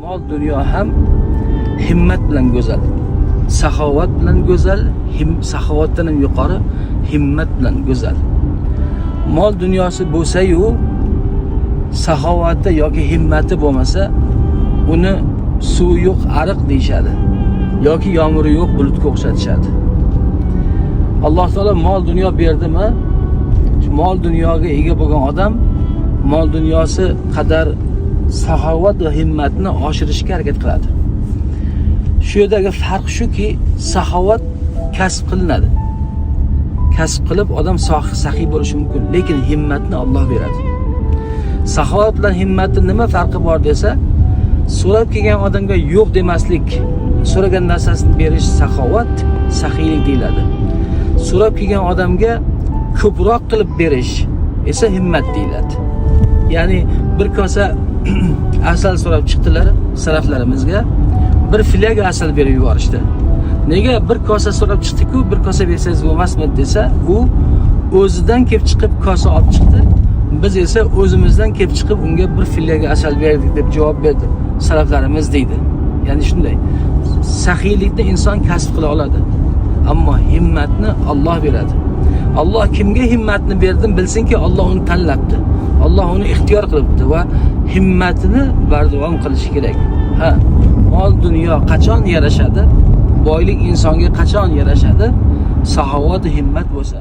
Mol dunyo ham himmat bilan go'zal, saxovat bilan go'zal, saxovatdan ham yuqori himmat bilan go'zal. Mol dunyosi bo'lsa-yu, saxovati yoki himmati bo'lmasa, uni suvi yo'q ariq deyishadi yoki yomg'iri yo'q bulutga o'xshatishadi. Alloh taolo mol dunyo berdimi, mol dunyoga ega bo'lgan odam mol dunyosi qadar saxovat va himmatni oshirishga harakat qiladi. Shu yerdagi farq shuki, saxovat kasb qilinadi. Kasb qilib odam saxiy bo'lishi mumkin, lekin himmatni Alloh beradi. Saxovat bilan himmatning nima farqi bor desa, so'rab kelgan odamga yo'q demaslik, so'ragan narsasini berish saxovat, saxiylik deyiladi. So'rab kelgan odamga ko'proq qilib berish esa himmat deyiladi. Ya'ni bir kosa asal so'rab chiqdilar salaflarimizga, bir filiyaga asal berib yuborishdi. Nega bir kosa so'rab chiqdi-ku, bir kosa bersangiz bo'lmasmi desa, u o'zidan kelib chiqib kosa olib chiqdi. Biz esa o'zimizdan kelib chiqib unga bir filiyaga asal berdik deb javob berdi salaflarimiz deydi. Ya'ni shunday. Saxiylikni inson kasb qila oladi, ammo himmatni Alloh beradi. Alloh kimga himmatni berdi, bilsinki Alloh uni tanlabdi. Alloh uni ixtiyor qilibdi va himmatini bardavom qilishi kerak. Mol dunyo qachon yarashadi? Boylik insonga qachon yarashadi? Saxovat va himmat bo'lsa.